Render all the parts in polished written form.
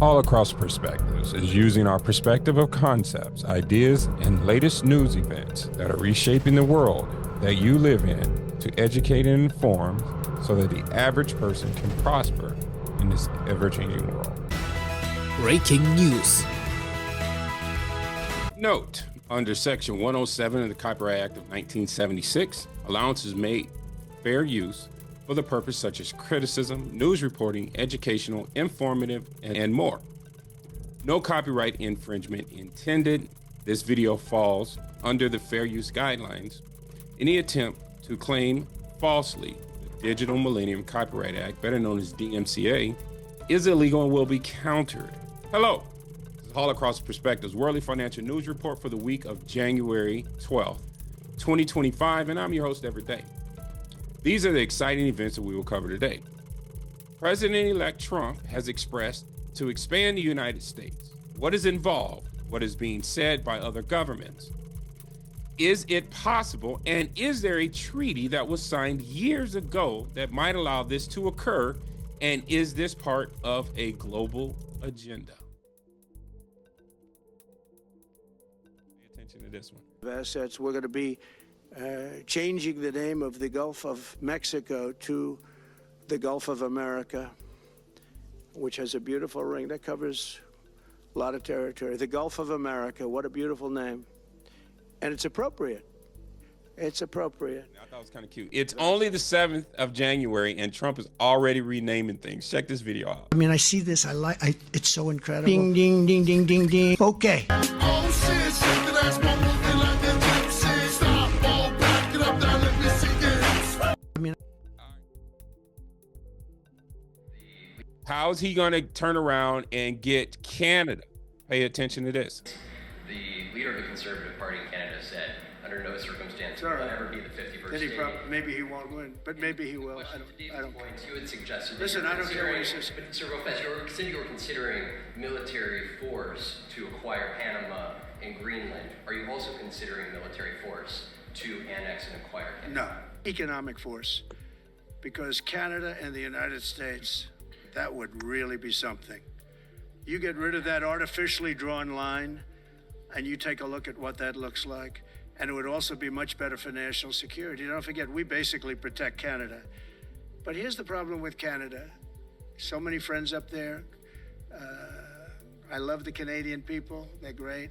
All Across Perspectives is using our perspective of concepts, ideas, and latest news events that are reshaping the world that you live in to educate and inform so that the average person can prosper in this ever-changing world. Breaking news. Note, under Section 107 of the Copyright Act of 1976, allowance is made fair use for the purpose such as criticism, news reporting, educational, informative, and more. No copyright infringement intended. This video falls under the fair use guidelines. Any attempt to claim falsely the Digital Millennium Copyright Act, better known as DMCA, is illegal and will be countered. Hello, this is All Across Perspectives, Worldly Financial News Report for the week of January 12th, 2025, and I'm your host every day. These are the exciting events that we will cover today. President-elect Trump has expressed to expand the United States. What is involved? What is being said by other governments? Is it possible, and is there a treaty that was signed years ago that might allow this to occur? And is this part of a global agenda? Pay attention to this one. Assets, we're going to be changing the name of the Gulf of Mexico to the Gulf of America, which has a beautiful ring that covers a lot of territory. The Gulf of America, what a beautiful name. And it's appropriate. It's appropriate. I thought it was kind of cute. It's only the 7th of January, and Trump is already renaming things. Check this video out. I mean, I see this. It's so incredible. Ding, ding, ding, ding, ding, ding. Okay. How's he going to turn around and get Canada? Pay attention to this. The leader of the Conservative Party in Canada said, under no circumstance will it ever be the 51st state. Maybe he won't win, but maybe he will. I don't. You had suggested. Listen, I don't care what he says. But Sir Lopez, you were considering military force to acquire Panama and Greenland. Are you also considering military force to annex and acquire Canada? No, economic force, because Canada and the United States. That would really be something. You get rid of that artificially drawn line, and you take a look at what that looks like, and it would also be much better for national security. Don't forget, we basically protect Canada. But here's the problem with Canada. So many friends up there. I love the Canadian people. They're great.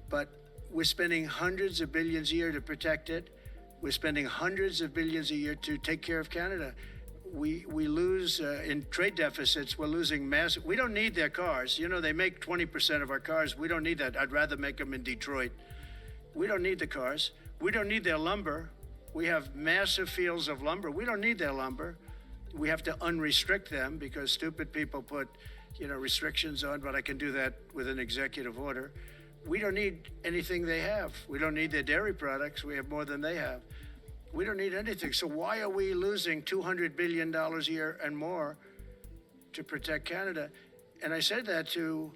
But we're spending hundreds of billions a year to protect it. We're spending hundreds of billions a year to take care of Canada. We lose in trade deficits. We're losing massive. We don't need their cars. You know, they make 20% of our cars. We don't need that. I'd rather make them in Detroit. We don't need the cars. We don't need their lumber. We have massive fields of lumber. We don't need their lumber. We have to unrestrict them because stupid people put, restrictions on, but I can do that with an executive order. We don't need anything they have. We don't need their dairy products. We have more than they have. We don't need anything. So why are we losing $200 billion a year and more to protect Canada? And I said that to,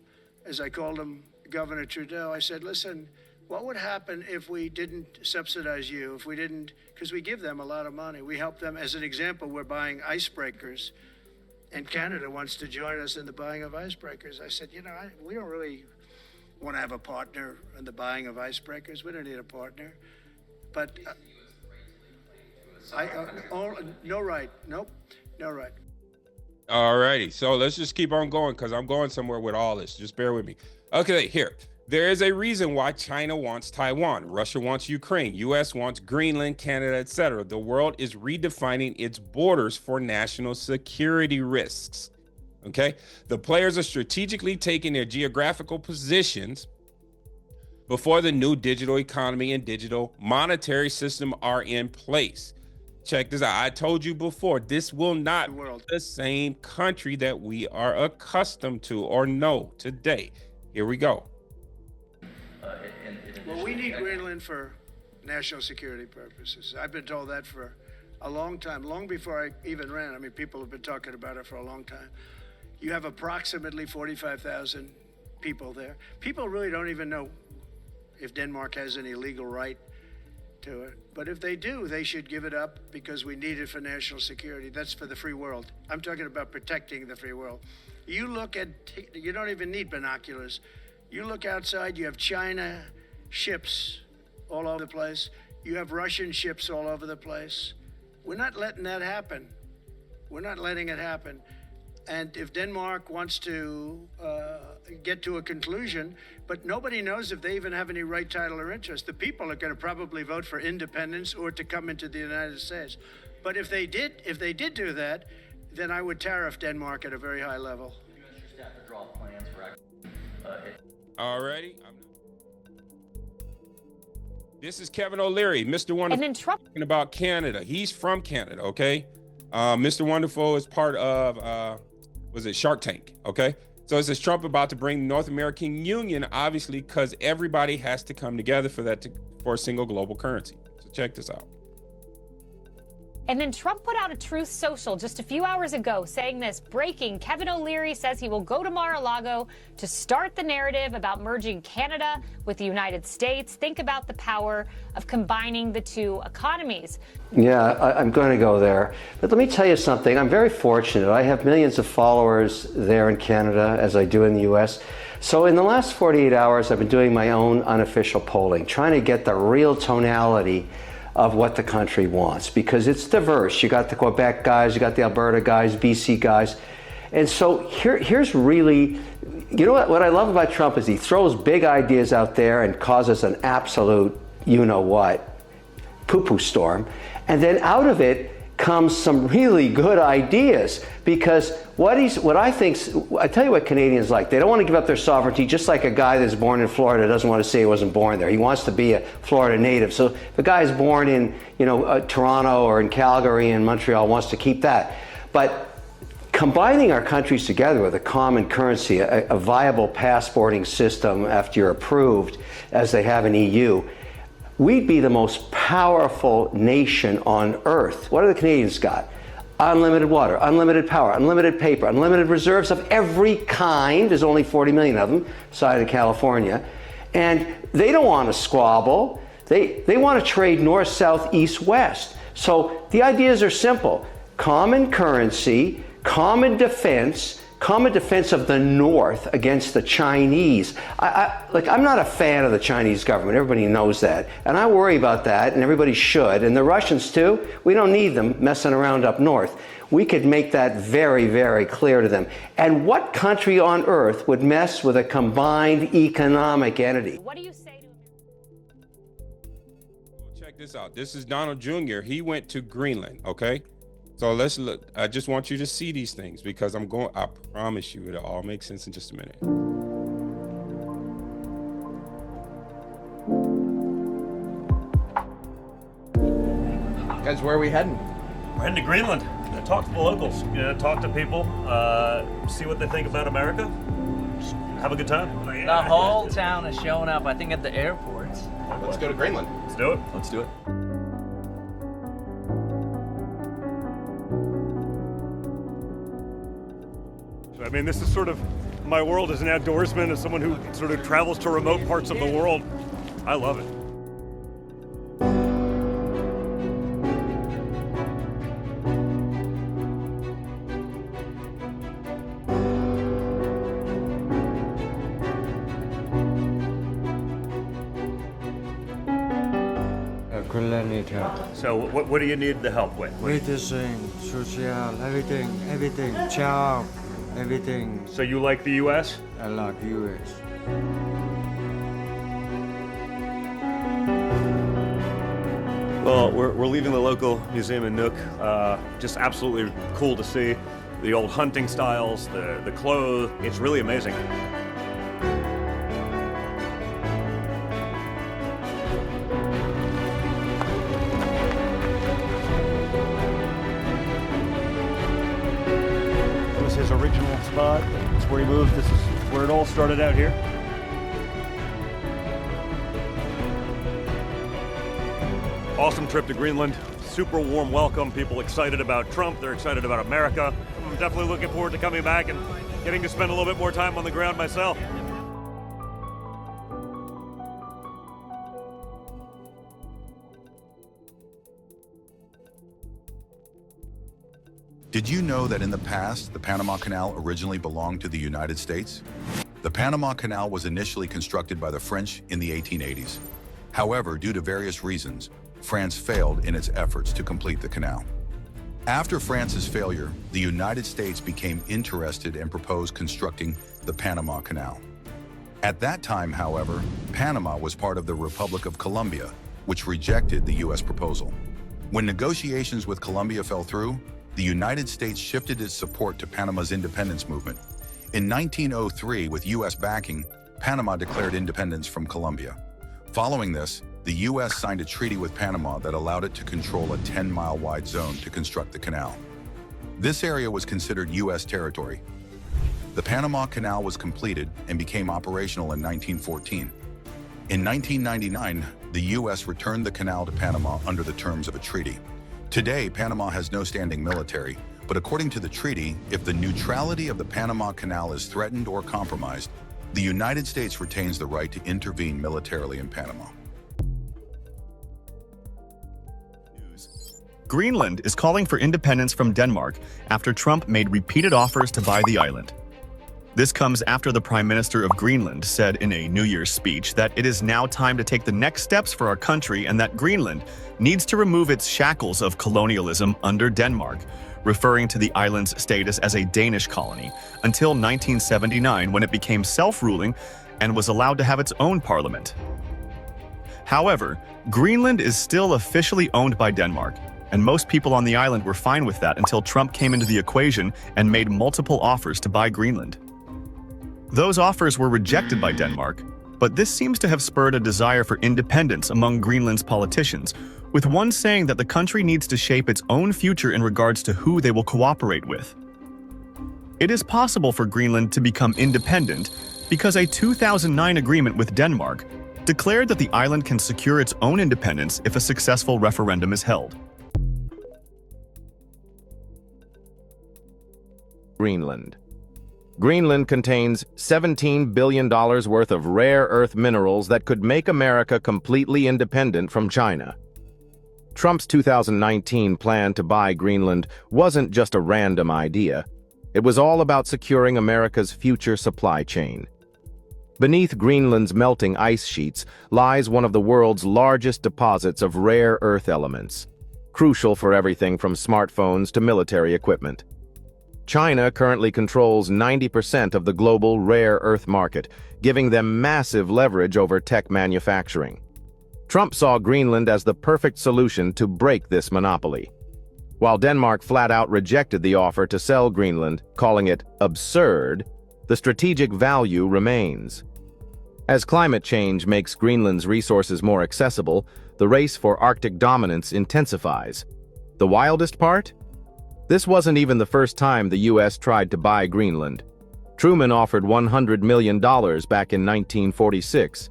as I called him, Governor Trudeau. I said, listen, what would happen if we didn't subsidize you, if we didn't, because we give them a lot of money. We help them. As an example, we're buying icebreakers, and Canada wants to join us in the buying of icebreakers. I said, we don't really want to have a partner in the buying of icebreakers. We don't need a partner. But... no right. Nope. No right. All righty. So let's just keep on going because I'm going somewhere with all this. Just bear with me. Okay, here. There is a reason why China wants Taiwan. Russia wants Ukraine. U.S. wants Greenland, Canada, etc. The world is redefining its borders for national security risks. Okay? The players are strategically taking their geographical positions before the new digital economy and digital monetary system are in place. Check this out. I told you before, this will not be the same country that we are accustomed to or know today. Here we go. Well, we need Greenland for national security purposes. I've been told that for a long time, long before I even ran. I mean, people have been talking about it for a long time. You have approximately 45,000 people there. People really don't even know if Denmark has any legal right to it. But if they do, they should give it up because we need it for national security. That's for the free world. I'm talking about protecting the free world. You look at, you don't even need binoculars. You look outside, you have China ships all over the place. You have Russian ships all over the place. We're not letting that happen. We're not letting it happen. And if Denmark wants to get to a conclusion, but nobody knows if they even have any right, title, or interest. The people are going to probably vote for independence or to come into the United States. But if they did do that, then I would tariff Denmark at a very high level. You ask your staff to draw plans for actually Alrighty. This is Kevin O'Leary, Mr. Wonderful. And then Trump Talking about Canada. He's from Canada, okay? Mr. Wonderful is part of, was it Shark Tank, okay? So it says Trump about to bring North American Union, obviously, because everybody has to come together for a single global currency. So check this out. And then Trump put out a Truth Social just a few hours ago saying this: breaking, Kevin O'Leary says he will go to Mar-a-Lago to start the narrative about merging Canada with the United States. Think about the power of combining the two economies. Yeah, I'm going to go there. But let me tell you something. I'm very fortunate. I have millions of followers there in Canada, as I do in the U.S. So in the last 48 hours, I've been doing my own unofficial polling, trying to get the real tonality of what the country wants, because it's diverse. You got the Quebec guys, you got the Alberta guys, BC guys. And so here's really, you know what I love about Trump is he throws big ideas out there and causes an absolute, you know what, poo-poo storm. And then out of it comes some really good ideas, because I tell you what Canadians like. They don't want to give up their sovereignty, just like a guy that's born in Florida doesn't want to say he wasn't born there. He wants to be a Florida native. So if a guy is born in, Toronto or in Calgary and Montreal wants to keep that. But combining our countries together with a common currency, a viable passporting system after you're approved, as they have in EU, we'd be the most powerful nation on earth. What do the Canadians got? Unlimited water, unlimited power, unlimited paper, unlimited reserves of every kind. There's only 40 million of them, aside of California. And they don't want to squabble. They want to trade north, south, east, west. So the ideas are simple. Common currency, common defense of the North against the Chinese. I'm not a fan of the Chinese government. Everybody knows that. And I worry about that, and everybody should. And the Russians too. We don't need them messing around up north. We could make that very, very clear to them. And what country on earth would mess with a combined economic entity? What do you say to Check this out. This is Donald Jr. He went to Greenland, okay? So let's look. I just want you to see these things, because I promise you it'll all make sense in just a minute. Guys, where are we heading? We're heading to Greenland. Gonna talk to the locals. Gonna talk to people. See what they think about America. Just have a good time. The whole town is showing up, I think, at the airport. Let's go to Greenland. Let's do it. Let's do it. I mean, this is sort of my world as an outdoorsman, as someone who sort of travels to remote parts of the world. I love it. Greenland need help. So what do you need the help with? Medicine, social, everything, job, everything. So you like the U.S.? I like US. Well, we're leaving the local museum in Nook. Just absolutely cool to see the old hunting styles, the clothes. It's really amazing. It was his original spot. It's where he moved. This is where it all started out here. Awesome trip to Greenland. Super warm welcome. People excited about Trump. They're excited about America. I'm definitely looking forward to coming back and getting to spend a little bit more time on the ground myself. Did you know that in the past, the Panama Canal originally belonged to the United States? The Panama Canal was initially constructed by the French in the 1880s. However, due to various reasons, France failed in its efforts to complete the canal. After France's failure, the United States became interested and proposed constructing the Panama Canal. At that time, however, Panama was part of the Republic of Colombia, which rejected the U.S. proposal. When negotiations with Colombia fell through, the United States shifted its support to Panama's independence movement. In 1903, with U.S. backing, Panama declared independence from Colombia. Following this, the U.S. signed a treaty with Panama that allowed it to control a 10-mile wide zone to construct the canal. This area was considered U.S. territory. The Panama Canal was completed and became operational in 1914. In 1999, the U.S. returned the canal to Panama under the terms of a treaty. Today, Panama has no standing military, but according to the treaty, if the neutrality of the Panama Canal is threatened or compromised, the United States retains the right to intervene militarily in Panama. Greenland is calling for independence from Denmark after Trump made repeated offers to buy the island. This comes after the Prime Minister of Greenland said in a New Year's speech that it is now time to take the next steps for our country and that Greenland needs to remove its shackles of colonialism under Denmark, referring to the island's status as a Danish colony until 1979 when it became self-ruling and was allowed to have its own parliament. However, Greenland is still officially owned by Denmark, and most people on the island were fine with that until Trump came into the equation and made multiple offers to buy Greenland. Those offers were rejected by Denmark, but this seems to have spurred a desire for independence among Greenland's politicians, with one saying that the country needs to shape its own future in regards to who they will cooperate with. It is possible for Greenland to become independent because a 2009 agreement with Denmark declared that the island can secure its own independence if a successful referendum is held. Greenland. Greenland contains $17 billion worth of rare earth minerals that could make America completely independent from China. Trump's 2019 plan to buy Greenland wasn't just a random idea. It was all about securing America's future supply chain. Beneath Greenland's melting ice sheets lies one of the world's largest deposits of rare earth elements, crucial for everything from smartphones to military equipment. China currently controls 90% of the global rare earth market, giving them massive leverage over tech manufacturing. Trump saw Greenland as the perfect solution to break this monopoly. While Denmark flat-out rejected the offer to sell Greenland, calling it absurd, the strategic value remains. As climate change makes Greenland's resources more accessible, the race for Arctic dominance intensifies. The wildest part? This wasn't even the first time the U.S. tried to buy Greenland. Truman offered $100 million back in 1946.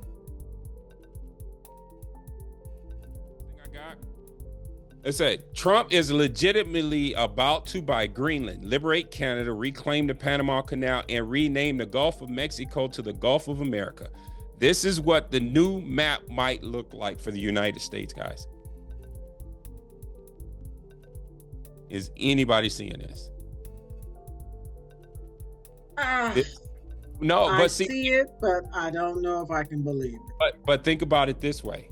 It said, Trump is legitimately about to buy Greenland, liberate Canada, reclaim the Panama Canal, and rename the Gulf of Mexico to the Gulf of America. This is what the new map might look like for the United States, guys. Is anybody seeing this? No, but I see it, but I don't know if I can believe it. But think about it this way.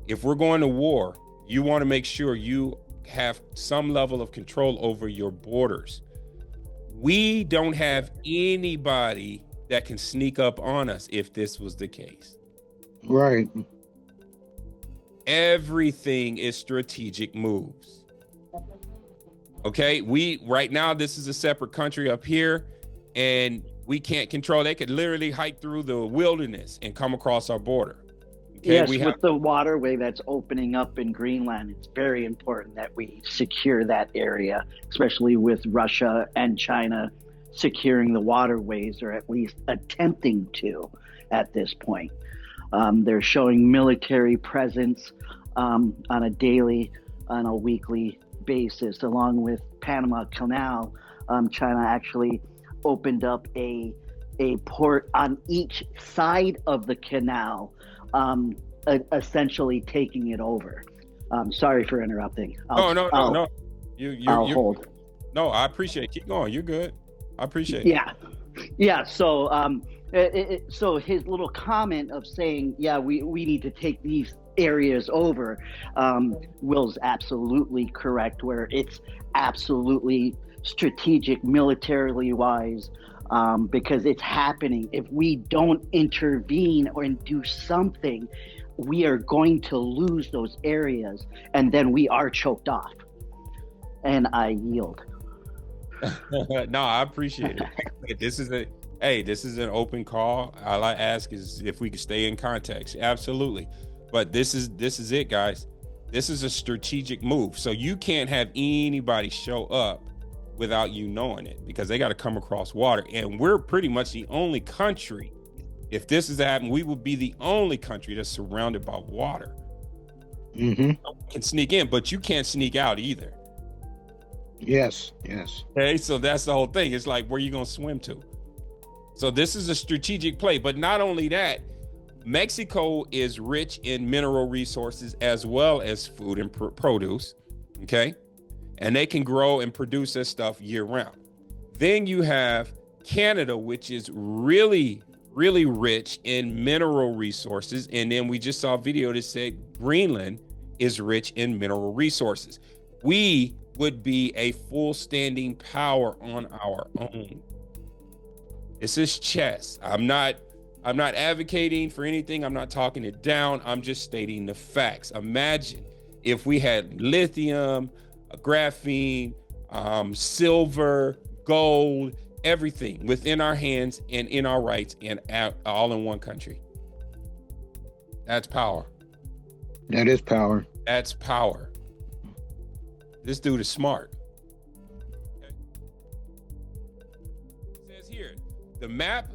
If we're going to war, you want to make sure you have some level of control over your borders. We don't have anybody that can sneak up on us if this was the case. Right. Everything is strategic moves. Okay, right now this is a separate country up here, and we can't control. They could literally hike through the wilderness and come across our border. Okay, yes, with the waterway that's opening up in Greenland, it's very important that we secure that area, especially with Russia and China securing the waterways, or at least attempting to at this point. They're showing military presence on a daily, on a weekly basis, along with Panama Canal. China actually opened up a port on each side of the canal, essentially taking it over. Sorry for interrupting. No. I'll hold. No, I appreciate it. Keep going. You're good. I appreciate it. Yeah. So, so his little comment of saying, "Yeah, we need to take these areas over," Will's absolutely correct. Where it's absolutely strategic, militarily wise, because it's happening. If we don't intervene or do something, we are going to lose those areas, and then we are choked off. And I yield. No, I appreciate it. This is an open call. All I ask is if we can stay in context. Absolutely. But this is it, guys. This is a strategic move. So you can't have anybody show up without you knowing it, because they got to come across water. And we're pretty much the only country. If this is happening, we will be the only country that's surrounded by water. Mm-hmm. Can sneak in, but you can't sneak out either. Yes. Okay, so that's the whole thing. It's like, where you gonna swim to? So this is a strategic play. But not only that, Mexico is rich in mineral resources as well as food and produce. Okay, and they can grow and produce this stuff year round. Then you have Canada, which is really rich in mineral resources. And then we just saw a video that said Greenland is rich in mineral resources. We would be a full standing power on our own. This is chess. I'm not advocating for anything. I'm not talking it down. I'm just stating the facts. Imagine if we had lithium, graphene, silver, gold, everything within our hands and in our rights, and all in one country. That's power. That is power. That's power. This dude is smart. Okay. It says here, the map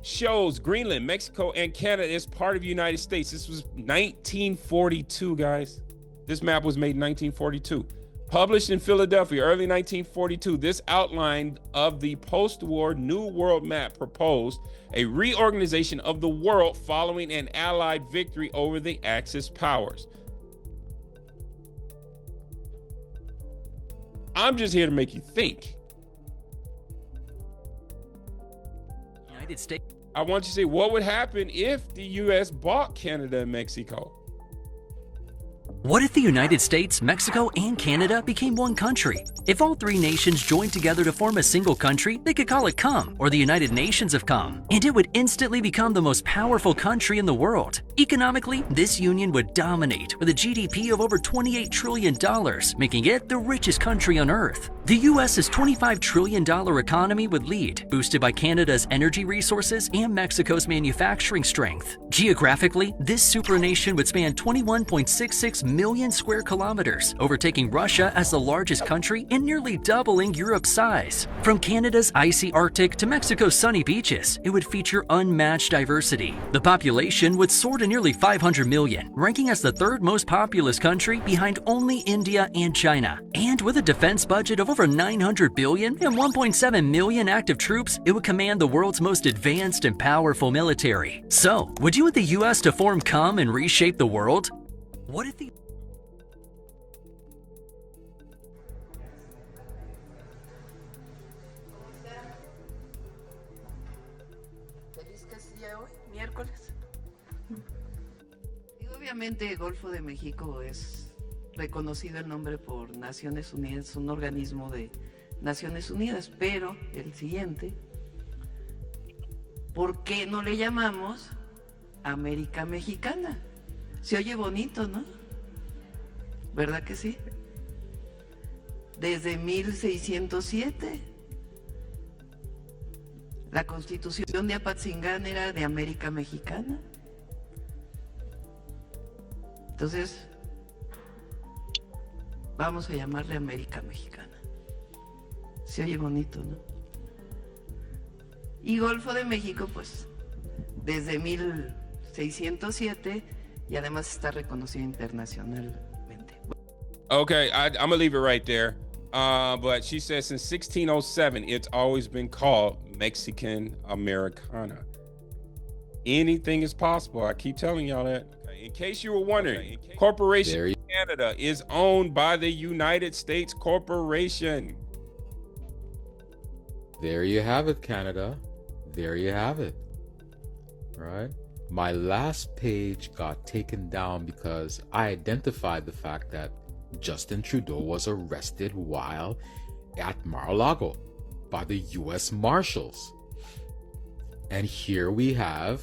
shows Greenland, Mexico, and Canada as part of the United States. This was 1942, guys. This map was made in 1942. Published in Philadelphia, early 1942, this outline of the post-war New World Map proposed a reorganization of the world following an Allied victory over the Axis powers. I'm just here to make you think. United States. I want you to say, what would happen if the U.S. bought Canada and Mexico? What if the United States, Mexico, and Canada became one country? If all three nations joined together to form a single country, they could call it CUM, or the United Nations of CUM, and it would instantly become the most powerful country in the world. Economically, this union would dominate with a GDP of over $28 trillion, making it the richest country on Earth. The U.S.'s $25 trillion economy would lead, boosted by Canada's energy resources and Mexico's manufacturing strength. Geographically, this supranation would span 21.66 million square kilometers, overtaking Russia as the largest country and nearly doubling Europe's size. From Canada's icy Arctic to Mexico's sunny beaches, it would feature unmatched diversity. The population would soar to nearly 500 million, ranking as the third most populous country behind only India and China. And with a defense budget of over 900 billion and 1.7 million active troops, it would command the world's most advanced and powerful military. So, would you want the US to form CUM and reshape the world? What if the Obviamente el Golfo de México es reconocido el nombre por Naciones Unidas, un organismo de Naciones Unidas, pero el siguiente, ¿por qué no le llamamos América Mexicana? Se oye bonito, ¿no? ¿Verdad que sí? Desde 1607, la Constitución de Apatzingán era de América Mexicana. Entonces, vamos a llamarle América Mexicana. Se oye bonito, ¿no? Y Golfo de México, pues, desde 1607, y además está reconocido internacionalmente. Okay, I'm gonna leave it right there. But she says since 1607, it's always been called Mexican Americana. Anything is possible. I keep telling y'all that. In case you were wondering, Corporation Canada is owned by the United States Corporation. There you have it, Canada. There you have it. Right? My last page got taken down because I identified the fact that Justin Trudeau was arrested while at Mar-a-Lago by the U.S. Marshals. And here we have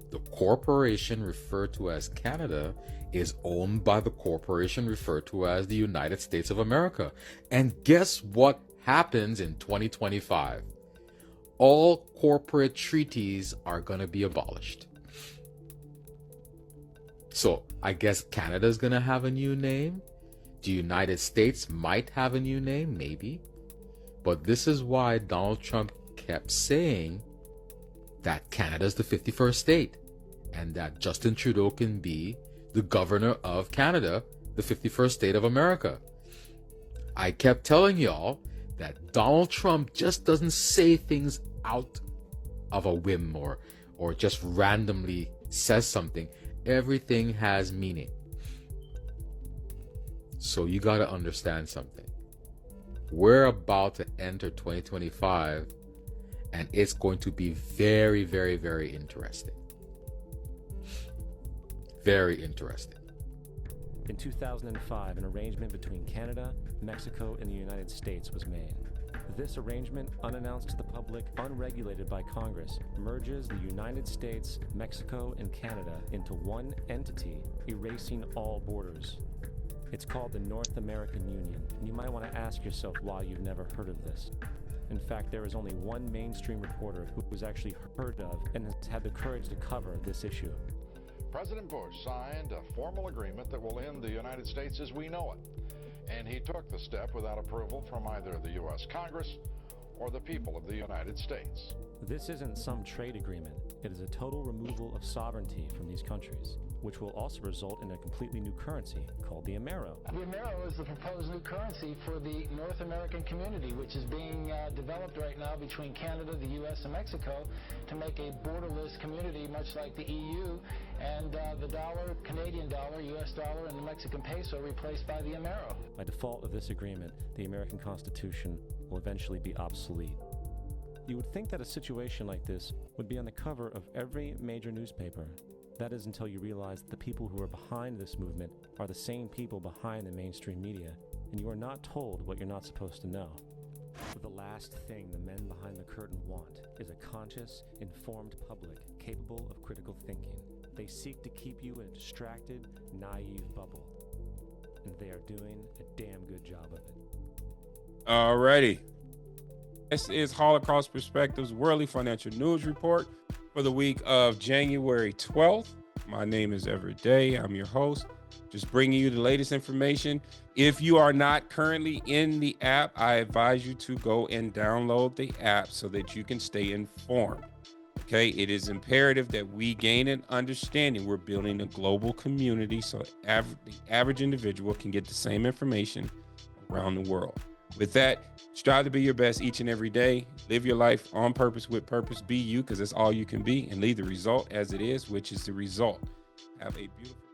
the corporation referred to as Canada is owned by the corporation referred to as the United States of America. And guess what happens in 2025? All corporate treaties are going to be abolished. So I guess Canada's going to have a new name. The United States might have a new name, maybe. But this is why Donald Trump kept saying that Canada's the 51st state and that Justin Trudeau can be the governor of Canada, the 51st state of America. I kept telling y'all that Donald Trump just doesn't say things out of a whim or just randomly says something. Everything has meaning. So you got to understand something. We're about to enter 2025 and it's going to be very, very, very interesting. Very interesting. In 2005, an arrangement between Canada, Mexico, and the United States was made. This arrangement, unannounced to the public, unregulated by Congress, merges the United States, Mexico, and Canada into one entity, erasing all borders. It's called the North American Union, and you might want to ask yourself why you've never heard of this. In fact, there is only one mainstream reporter who was actually heard of and has had the courage to cover this issue. President Bush signed a formal agreement that will end the United States as we know it. And he took the step without approval from either the U.S. Congress or the people of the United States. This isn't some trade agreement. It is a total removal of sovereignty from these countries, which will also result in a completely new currency called the Amero. The Amero is the proposed new currency for the North American community, which is being developed right now between Canada, the U.S., and Mexico to make a borderless community, much like the EU, and the dollar, Canadian dollar, U.S. dollar, and the Mexican peso replaced by the Amero. By default of this agreement, the American Constitution will eventually be obsolete. You would think that a situation like this would be on the cover of every major newspaper. That is until you realize that the people who are behind this movement are the same people behind the mainstream media, and you are not told what you're not supposed to know. The last thing the men behind the curtain want is a conscious, informed public capable of critical thinking. They seek to keep you in a distracted, naive bubble, and they are doing a damn good job of it. Alrighty. This is Holocaust Perspectives Worldly Financial News Report for the week of January 12th. My name is Everett Day. I'm your host, just bringing you the latest information. If you are not currently in the app, I advise you to go and download the app so that you can stay informed. Okay, it is imperative that we gain an understanding. We're building a global community so the average individual can get the same information around the world. With that, strive to be your best each and every day. Live your life on purpose, with purpose. Be you, because that's all you can be, and leave the result as it is, which is the result. Have a beautiful